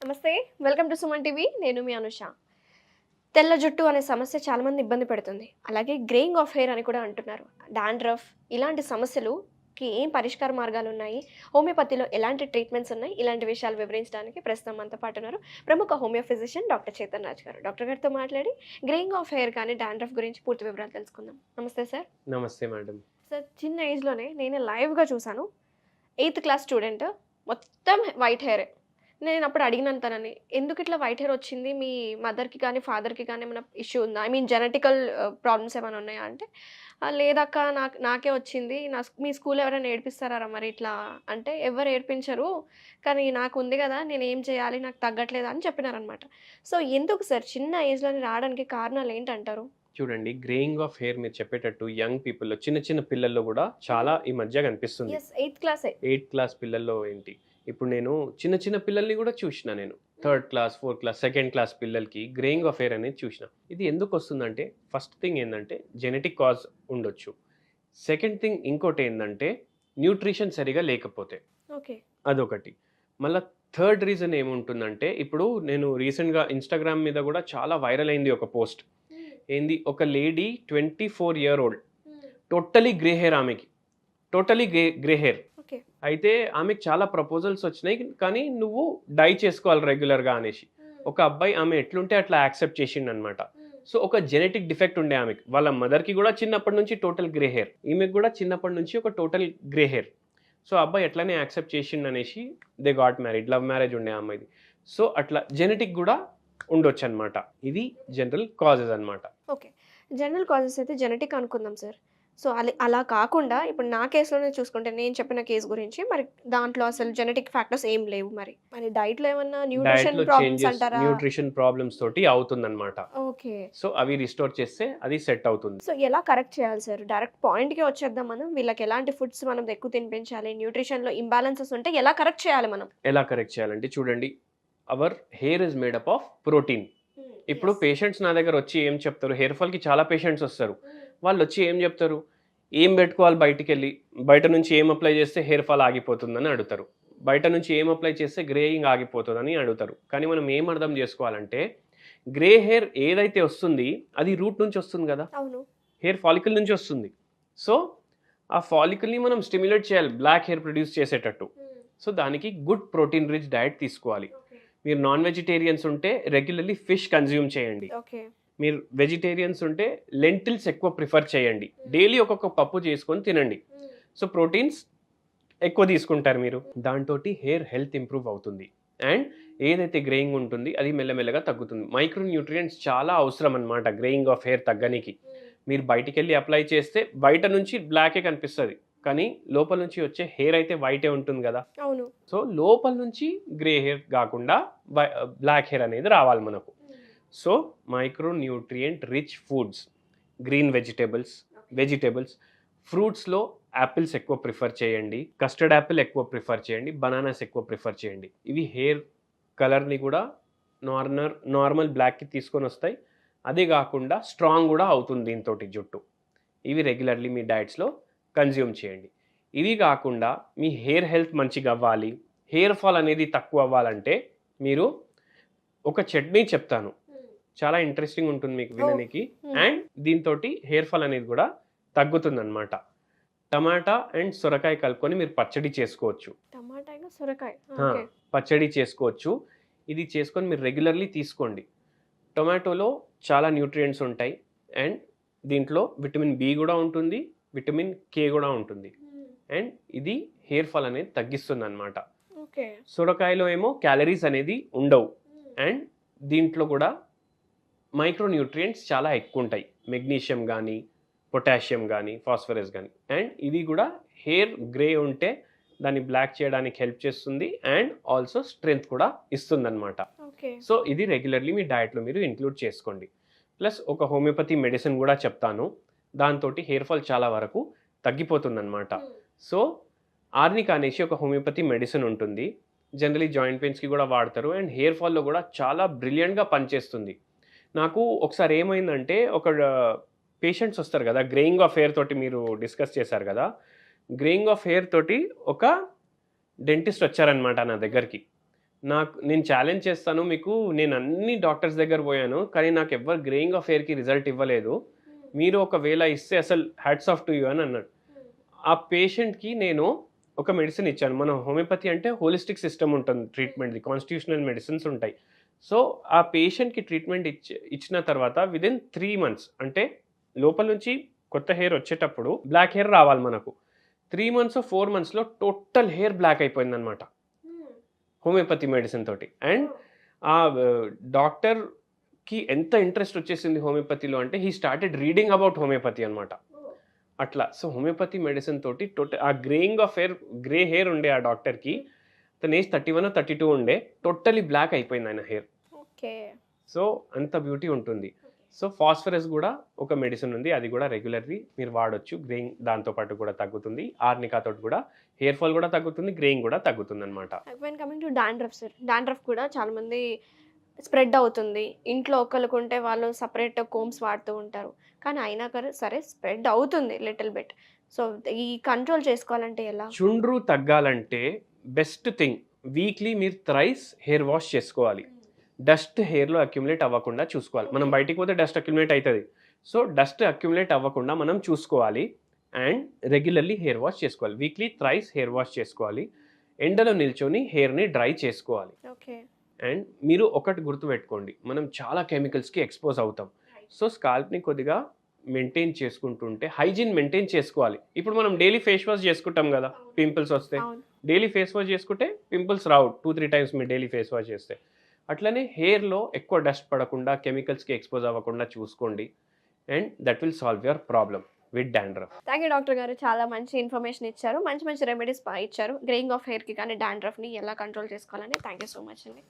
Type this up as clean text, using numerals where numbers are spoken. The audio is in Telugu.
నమస్తే. Welcome to Suman TV. నేను మీ అనుష. తెల్ల జుట్టు అనే సమస్య చాలామంది ఇబ్బంది పెడుతుంది. అలాగే గ్రేయింగ్ ఆఫ్ హెయిర్ అని కూడా అంటున్నారు. డాండ్రఫ్ ఇలాంటి సమస్యలుకి ఏం పరిష్కార మార్గాలు ఉన్నాయి? హోమియోపతిలో ఎలాంటి ట్రీట్మెంట్స్ ఉన్నాయి? ఇలాంటి విషయాలు వివరించడానికి ప్రస్తుతం మనతో పాటు ఉన్నారు ప్రముఖ homeo physician doctor Chetan Raj గారు. డాక్టర్ గారితో మాట్లాడి గ్రేయింగ్ ఆఫ్ హెయిర్ కానీ డాండ్రఫ్ గురించి పూర్తి వివరాలు తెలుసుకుందాం. నమస్తే సార్. నమస్తే మేడం. సార్, చిన్న ఏజ్‌లోనే నేను లైవ్‌గా చూసాను. 8th క్లాస్ స్టూడెంట్ మొత్తం వైట్ హెయిరే. నేనప్పుడు అడిగినాను తనని, "ఎందుకు ఇట్లా వైట్ హెయిర్ వచ్చింది? మీ మదర్‌కి కానీ, ఫాదర్‌కి కానీ ఏమైనా ఇష్యూ ఉందా? ఐ మీన్ జెనెటికల్ ప్రాబ్లమ్స్ ఏమైనా ఉన్నాయా?" అంటే, లేదక్క నాకే వచ్చింది. మీ స్కూల్‌లో ఎవరైనా ఏడిపిస్తారా మరి ఇట్లా?" అంటే, "ఎవ్వరు ఏడిపించరు. కానీ నాకుంది గదా! నేనేం చేయాలి? నాకు తగ్గట్లేదు" అని చెప్పినారనమాట. సో, ఎందుకు సార్ చిన్న ఏజ్‌లోనే రావడానికి కారణాలు ఏంటంటారు? చూడండి, గ్రేయింగ్ ఆఫ్ హెయిర్ మీరు చెప్పేటట్టు యంగ్ పీపుల్‌లో చిన్న చిన్న పిల్లల్లో గూడా చాలా ఈ మధ్య కనిపిస్తుంది. యెస్. 8th క్లాసే. 8th క్లాస్ పిల్లల్లో ఏంటి, ఇప్పుడు నేను చిన్న చిన్న పిల్లల్ని గూడా చూషినా నేను. 3rd class, 4th class, 2nd class పిల్లలకి గ్రేయింగ్ ఆఫ్ హెయిర్ అనేది చూషినా. ఇది ఎందుకొస్తుందంటే ఫస్ట్ థింగ్ ఏందంటే జెనెటిక్ కాజ్ ఉండొచ్చు. సెకండ్ థింగ్ ఇంకోటేందంటే న్యూట్రిషన్ సరిగ్గా లేకపోతే. ఓకే. అదొకటి. మళ్ళా థర్డ్ రీజన్ ఏముంటుందంటే ఇప్పుడు నేను రీసెంట్‌గా ఇన్‌స్టాగ్రామ్ మీద గూడా చాలా వైరల్ అయింది ఒక పోస్ట్. ఏంది, ఒక lady 24 year old, totally grey hair ఆమెకి. Totally grey hair. ఓకే. అయితే ఆమెకి చాలా ప్రపోజల్స్ వచ్చినాయి. కానీ నువ్వు డై చేసుకోవాలి రెగ్యులర్‌గా అనేసి. ఒక అబ్బాయి ఆమె ఎట్లుంటే అట్లా యాక్సెప్ట్ చేసిండనమాట. సో ఒక జెనెటిక్ డిఫెక్ట్ ఉండే ఆమెకి. వాళ్ళ మదర్‌కి కూడా చిన్నప్పటి నుంచి టోటల్ గ్రే హెయిర్. ఈమెకి కూడా చిన్నప్పటి నుంచి ఒక టోటల్ గ్రే హెయిర్. సో అబ్బాయి ఎట్లనే యాక్సెప్ట్ చేసిండనేసి they got married. Love marriage ఉండే ఆ అమ్మాయిది. సో అట్లా జెనెటిక్ కూడా ఉండొచ్చు అనమాట. ఇది జనరల్ కాజెస్ అనమాట. ఓకే. జనరల్ కాజెస్ అయితే జెనెటిక్ అనుకుందాం సార్. సో, అలా కాకుండా ఇప్పుడు నా కేస్‌లోనే చూసుకుంటే నేను చెప్పిన కేస్ గురించి మరి దాంట్లో అసలు జెనెటిక్ ఫ్యాక్టర్స్ ఏం లేవు మరి. మరి డైట్‌లో ఏమన్నా న్యూట్రిషన్ డైట్‌లో ప్రాబ్లమ్స్ చేంజెస్, అంటారా? న్యూట్రిషన్ ప్రాబ్లమ్స్ తోటి అవుతుందన్నమాట. ఓకే. సో అవి రిస్టోర్ చేస్తే అది సెట్ అవుతుంది. సో, ఎలా కరెక్ట్ చేయాలి సార్? డైరెక్ట్ పాయింట్‌కే వచ్చేద్దాం మనం. వీళ్ళకి ఎలాంటి ఫుడ్స్ మనం ఎక్కువ తినిపించాలి? న్యూట్రిషన్‌లో ఇంబాలెన్సెస్ ఉంటే ఎలా కరెక్ట్ చేయాలి మనం? ఎలా కరెక్ట్ చేయాలంటే చూడండి, hour hair is made up of protein. ఇప్పుడు పేషెంట్స్ నా దగ్గర వచ్చి ఏం చెప్తారు, హెయిర్ ఫాల్కి చాలా పేషెంట్స్ వస్తారు. వాళ్ళు వచ్చి ఏం చెప్తారు, ఏం పెట్టుకోవాలి బయటికెళ్ళి, బయట నుంచి ఏం అప్లై చేస్తే హెయిర్ ఫాల్ ఆగిపోతుందని అడుగుతారు, బయట నుంచి ఏం అప్లై చేస్తే గ్రేయింగ్ ఆగిపోతుందని అడుగుతారు. కానీ మనం ఏం అర్థం చేసుకోవాలంటే గ్రే హెయిర్ ఏదైతే వస్తుంది అది రూట్ నుంచి వస్తుంది కదా, అవును. హెయిర్ ఫాలికల్ నుంచి వస్తుంది. సో ఆ ఫాలికల్ని మనం స్టిమ్యులేట్ చేయాలి బ్లాక్ హెయిర్ ప్రొడ్యూస్ చేసేటట్టు. సో దానికి గుడ్ ప్రోటీన్ రిచ్ డైట్ తీసుకోవాలి. మీరు నాన్ వెజిటేరియన్స్ ఉంటే రెగ్యులర్లీ ఫిష్ కన్జ్యూమ్ చేయండి. ఓకే. మీరు వెజిటేరియన్స్ ఉంటే లెంటిల్స్ ఎక్కువ ప్రిఫర్ చేయండి. డైలీ ఒక్కొక్క పప్పు చేసుకొని తినండి. సో ప్రోటీన్స్ ఎక్కువ తీసుకుంటారు మీరు. దాంతో హెయిర్ హెల్త్ ఇంప్రూవ్ అవుతుంది. అండ్ ఏదైతే గ్రేయింగ్ ఉంటుంది అది మెల్లమెల్లగా తగ్గుతుంది. మైక్రో న్యూట్రియంట్స్ చాలా అవసరం అనమాట గ్రేయింగ్ ఆఫ్ హెయిర్ తగ్గనికి. మీరు బయటికి వెళ్ళి అప్లై చేస్తే బయట నుంచి బ్లాకే కనిపిస్తుంది, కానీ లోపల నుంచి వచ్చే హెయిర్ అయితే వైటే ఉంటుంది కదా. అవును. సో లోపల నుంచి గ్రే హెయిర్ కాకుండా బ్లాక్ హెయిర్ అనేది రావాలి మనకు. So micro nutrient rich foods, green vegetables, ఫ్రూట్స్లో యాపిల్స్ ఎక్కువ ప్రిఫర్ చేయండి, కస్టర్డ్ యాపిల్ ఎక్కువ ప్రిఫర్ చేయండి, బనానాస్ ఎక్కువ ప్రిఫర్ చేయండి. ఇవి హెయిర్ కలర్ని కూడా నార్మల్ బ్లాక్కి తీసుకొని వస్తాయి. అదే కాకుండా స్ట్రాంగ్ కూడా అవుతుంది దీంతో జుట్టు. ఇవి రెగ్యులర్లీ మీ డైట్స్లో కన్జ్యూమ్ చేయండి. ఇవి కాకుండా మీ హెయిర్ హెల్త్ మంచిగా అవ్వాలి, హెయిర్ ఫాల్ అనేది తక్కువ అవ్వాలంటే మీరు ఒక చట్నీ చెప్తాను, చాలా ఇంట్రెస్టింగ్ ఉంటుంది మీకు వినడానికి. అండ్ దీంతో హెయిర్ ఫాల్ అనేది కూడా తగ్గుతుంది అనమాట. టమాటా అండ్ సొరకాయ కలుపుకొని మీరు పచ్చడి చేసుకోవచ్చు. టమాటా ఇంకా సొరకాయ. పచ్చడి చేసుకోవచ్చు. ఇది చేసుకొని మీరు రెగ్యులర్లీ తీసుకోండి. టొమాటోలో చాలా న్యూట్రియంట్స్ ఉంటాయి అండ్ దీంట్లో విటమిన్ బి కూడా ఉంటుంది, విటమిన్ కే కూడా ఉంటుంది. అండ్ ఇది హెయిర్ ఫాల్ అనేది తగ్గిస్తుంది అనమాట. సొరకాయలో ఏమో క్యాలరీస్ అనేది ఉండవు అండ్ దీంట్లో కూడా మైక్రో న్యూట్రియంట్స్ చాలా ఎక్కువ ఉంటాయి. మెగ్నీషియం కానీ, పొటాషియం కానీ, ఫాస్ఫరస్ కానీ. అండ్ ఇవి కూడా హెయిర్ గ్రే ఉంటే దాన్ని బ్లాక్ చేయడానికి హెల్ప్ చేస్తుంది అండ్ ఆల్సో స్ట్రెంగ్త్ కూడా ఇస్తుంది అనమాట. సో ఇది రెగ్యులర్లీ మీ డైట్లో మీరు ఇంక్లూడ్ చేసుకోండి. ప్లస్ ఒక హోమియోపతి మెడిసిన్ కూడా చెప్తాను, దాంతో హెయిర్ ఫాల్ చాలా వరకు తగ్గిపోతుంది అనమాట. సో ఆర్నిక్ అనేసి ఒక హోమియోపతి మెడిసిన్ ఉంటుంది. జనరలీ జాయింట్ పెయిన్స్కి కూడా వాడతారు అండ్ హెయిర్ ఫాల్లో కూడా చాలా బ్రిలియంట్గా పనిచేస్తుంది. నాకు ఒకసారి ఏమైందంటే ఒక పేషెంట్స్ వస్తారు కదా, గ్రేయింగ్ ఆఫ్ హెయిర్ తోటి మీరు డిస్కస్ చేశారు కదా, గ్రేయింగ్ ఆఫ్ హెయిర్ తోటి ఒక డెంటిస్ట్ వచ్చారనమాట నా దగ్గరికి. నేను ఛాలెంజ్ చేస్తాను మీకు, నేను అన్ని డాక్టర్స్ దగ్గర పోయాను కానీ నాకు ఎవ్వరు గ్రేయింగ్ ఆఫ్ హెయిర్కి రిజల్ట్ ఇవ్వలేదు, మీరు ఒకవేళ ఇస్తే అసలు హ్యాట్స్ ఆఫ్ టు యూ అని అన్నాడు. ఆ పేషెంట్కి నేను ఒక మెడిసిన్ ఇచ్చాను. మన హోమియోపతి అంటే హోలిస్టిక్ సిస్టమ్ ఉంటుంది ట్రీట్మెంట్ది, కాన్స్టిట్యూషనల్ మెడిసిన్స్ ఉంటాయి. సో ఆ పేషెంట్కి ట్రీట్మెంట్ ఇచ్చిన తర్వాత విదిన్ 3 months, అంటే లోపల నుంచి కొత్త హెయిర్ వచ్చేటప్పుడు బ్లాక్ హెయిర్ రావాలి మనకు. 3 months 4 monthsలో టోటల్ హెయిర్ బ్లాక్ అయిపోయిందనమాట హోమియోపతి మెడిసిన్ తోటి. అండ్ ఆ డాక్టర్కి ఎంత ఇంట్రెస్ట్ వచ్చేసింది హోమియోపతిలో అంటే he started reading about homeopathy అనమాట. అట్లా సో హోమియోపతి మెడిసిన్ తోటి టోటల్ ఆ greying of hair, grey hair ఉండే ఆ డాక్టర్కి, తన ఏజ్ 31 32 ఉండే, టోటలీ బ్లాక్ అయిపోయింది ఆయన హెయిర్. ఓకే. సో అంత బ్యూటీ ఉంటుంది. సో ఫాస్ఫరస్ కూడా ఒక మెడిసిన్ ఉంది, అది కూడా రెగ్యులర్లీ మీరు వాడొచ్చు. గ్రేయింగ్ దాంతోపాటు కూడా తగ్గుతుంది. ఆర్నికా తోటి కూడా హెయిర్ ఫాల్ కూడా తగ్గుతుంది, గ్రేయింగ్ కూడా తగ్గుతుంది అనమాట. When coming to dandruff sir, dandruff కూడా చాలా మంది స్ప్రెడ్ అవుతుంది. ఇంట్లో ఒకళ్ళకుంటే వాళ్ళు సపరేట్ కోమ్స్ వాడుతూ ఉంటారు, కానీ అయినా సరే స్ప్రెడ్ అవుతుంది లిటిల్ బిట్. సో ఈ కంట్రోల్ చేసుకోవాలంటే ఎలా? చుండ్రు తగ్గాలంటే బెస్ట్ థింగ్, వీక్లీ మీరు థ్రైస్ హెయిర్ వాష్ చేసుకోవాలి. డస్ట్ హెయిర్లో అక్యుములేట్ అవ్వకుండా చూసుకోవాలి. మనం బయటికి పోతే డస్ట్ అక్యుములేట్ అవుతుంది. సో డస్ట్ అక్యుములేట్ అవ్వకుండా మనం చూసుకోవాలి. అండ్ రెగ్యులర్లీ హెయిర్ వాష్ చేసుకోవాలి. వీక్లీ థ్రైస్ హెయిర్ వాష్ చేసుకోవాలి. ఎండలో నిల్చొని హెయిర్ని డ్రై చేసుకోవాలి. ఓకే. అండ్ మీరు ఒకటి గుర్తుపెట్టుకోండి, మనం చాలా కెమికల్స్కి ఎక్స్పోజ్ అవుతాం. సో స్కాల్ప్ని కొద్దిగా మెయింటైన్ చేసుకుంటుంటే, హైజీన్ మెయింటైన్ చేసుకోవాలి. ఇప్పుడు మనం డైలీ ఫేస్ వాష్ చేసుకుంటాం కదా, పింపుల్స్ వస్తే డైలీ ఫేస్ వాష్ చేసుకుంటే పింపుల్స్ రావు 2-3 times మీరు డైలీ ఫేస్ వాష్ చేస్తే. అట్లనే హెయిర్లో ఎక్కువ డస్ట్ పడకుండా, కెమికల్స్కి ఎక్స్పోజ్ అవ్వకుండా చూసుకోండి. And that will solve your problem with dandruff. Thank you doctor గారు, చాలా మంచి ఇన్ఫర్మేషన్ ఇచ్చారు, మంచి మంచి రెమెడీస్ ఇచ్చారు గ్రేయింగ్ ఆఫ్ హెయిర్కి కానీ డాండ్రఫ్ని ఎలా కంట్రోల్ చేసుకోవాలని. థ్యాంక్ యూ సో మచ్ అండి.